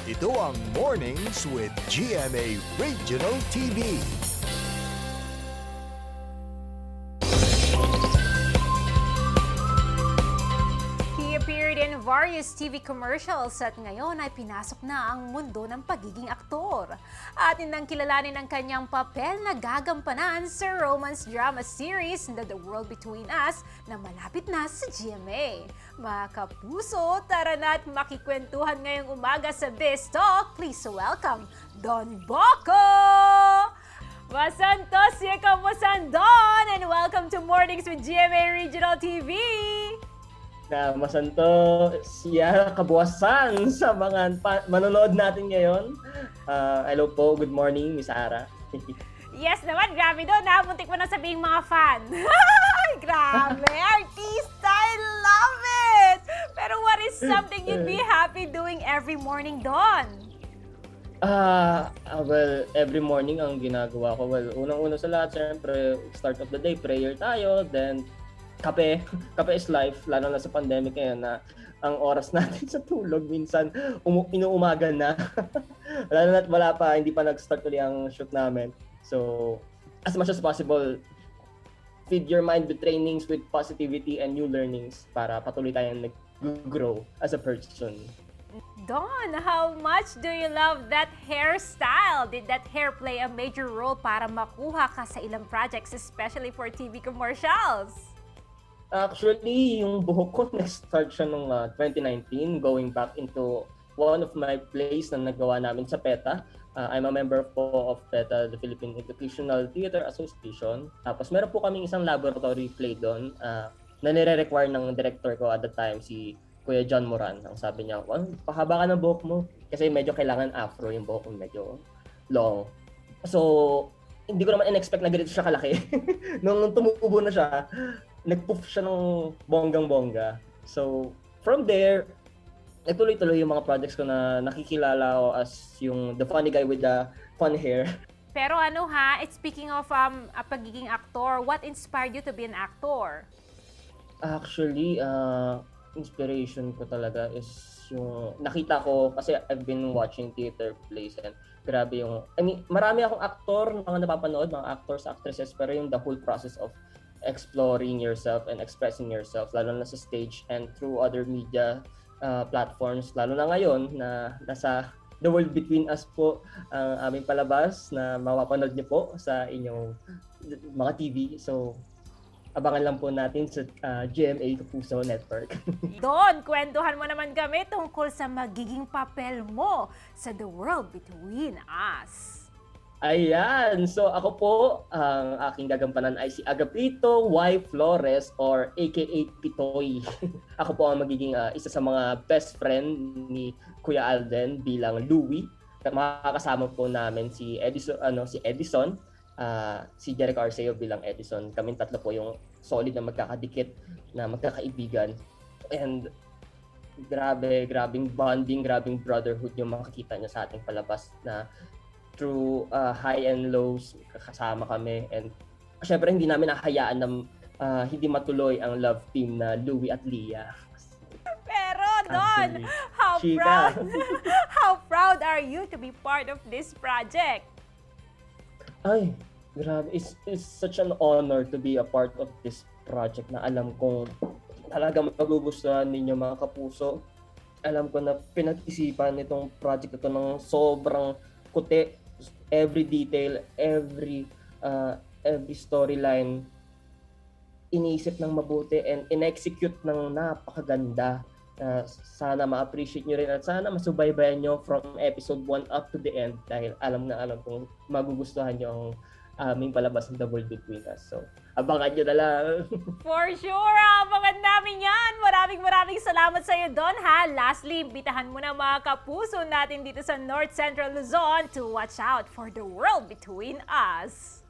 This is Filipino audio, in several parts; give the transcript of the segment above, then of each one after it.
Ito ang Mornings with GMA Regional TV. He appeared in various TV commercials at ngayon ay pinasok na ang mundo ng pagiging aktor. Atin nang kilalanin ang kanyang papel na gagampanan sa romance drama series na The World Between Us na malapit na sa GMA. Mga kapuso, tara na at makikwentuhan ngayong umaga sa Biz Talk. Please welcome Don Bocco! Masantos, kamusta Don? And welcome to Mornings with GMA Regional TV! Na masanto siya kabuwasan sa mga manonood natin ngayon. Hello po, good morning, Miss Ara. Yes naman, grabe doon ha. Muntik mo na sabihin mga fan. Grabe, artista, I love it! Pero what is something you'd be happy doing every morning, Don? Well, every morning ang ginagawa ko. Well, unang-una sa lahat, siyempre, start of the day, prayer tayo, then kape. Kape is life, lalo na sa pandemic ngayon na ang oras natin sa tulog minsan inuumaga na. Lalo na wala pa, hindi pa nag-start ulit ang shoot namin. So, as much as possible, feed your mind with trainings, with positivity and new learnings para patuloy tayong nag-grow as a person. Don, how much do you love that hairstyle? Did that hair play a major role para makuha ka sa ilang projects, especially for TV commercials? Actually, yung buhok ko nag-start siya noong 2019, going back into one of my plays na nagawa namin sa PETA. I'm a member po of PETA, the Philippine Educational Theater Association. Tapos meron po kaming isang laboratory play doon na nire-require ng director ko at the time, si Kuya John Moran. Ang sabi niya, pahaba ka ng buhok mo. Kasi medyo kailangan afro yung buhok ko, medyo long. So, hindi ko naman in-expect na ganito siya kalaki. Nung tumubo na siya, nag-poof siya ng bonggang-bongga. So, from there, nagtuloy-tuloy yung mga projects ko na nakikilala ko as yung the funny guy with the fun hair. Pero speaking of pagiging actor, what inspired you to be an actor? Actually, inspiration ko talaga is yung nakita ko, kasi I've been watching theater plays and grabe yung, marami akong actor, mga napapanood, mga actors, actresses, pero yung the whole process of exploring yourself and expressing yourself, lalo na sa stage and through other media platforms, lalo na ngayon na nasa The World Between Us po ang aming palabas na mapapanood niyo po sa inyong mga TV. So, abangan lang po natin sa GMA Kapuso Network. Don, kwentuhan mo naman kami tungkol sa magiging papel mo sa The World Between Us. Ayan! So ako po, ang aking gagampanan ay si Agapito Y. Flores or aka Pitoy. Ako po ang magiging isa sa mga best friend ni Kuya Alden bilang Louie. Makakasama po namin si Edison, si Jericho Arceo bilang Edison. Kaming tatlo po yung solid na magkakadikit, na magkakaibigan. And grabing bonding, grabing brotherhood yung makikita niyo sa ating palabas na through high and lows, kasama kami. And syempre hindi namin nahayaan na hindi matuloy ang love team na Louie at Leah. Pero Don, Chika. how proud are you to be part of this project? Ay, grabe. It's such an honor to be a part of this project na alam kong talagang magugustuhan ninyo mga kapuso. Alam ko na pinag-isipan itong project ito ng sobrang kuti. Every detail, every storyline iniisip ng mabuti and in-execute ng napakaganda. Sana ma-appreciate nyo rin at sana masubaybayan nyo from episode 1 up to the end dahil alam kung magugustuhan nyo ang aming palabas ng The World Between Us. So, abangan nyo na lang. For sure, abangan namin yan. Maraming salamat sa iyo, Don, ha. Lastly, imbitahan mo na mga kapuso natin dito sa North Central Luzon to watch out for The World Between Us.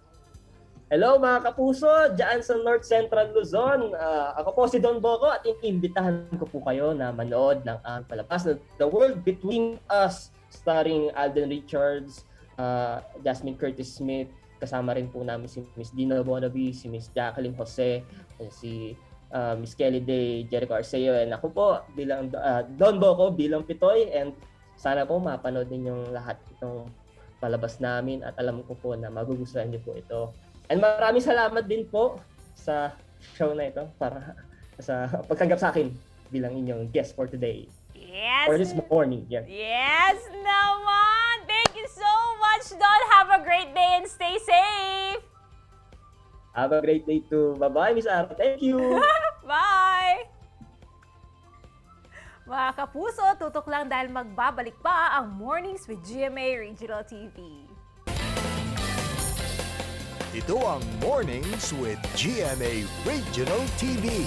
Hello mga kapuso, dyan sa North Central Luzon. Ako po si Don Bocco at inimbitahan ko po kayo na manood ng ang palabas na The World Between Us starring Alden Richards, Jasmine Curtis Smith. Kasama rin po namin si Miss Dina Bonavi, si Miss Jacqueline Jose, si Miss Kelly Day, Jericho Arceo, and ako po bilang Don Bocco bilang Pitoy, and sana po mapanood ninyong lahat itong palabas namin at alam ko po na magugustuhan niyo po ito. And maraming salamat din po sa show na ito para sa pagtanggap sa akin bilang inyong guest for today. Yes! Or this morning. Yeah. Yes naman! Thank you so much, Don! Have a great day and stay safe! Have a great day too. Bye-bye, Miss Ara. Thank you. Bye! Mga kapuso, tutok lang dahil magbabalik pa ang Mornings with GMA Regional TV. Ito ang Mornings with GMA Regional TV.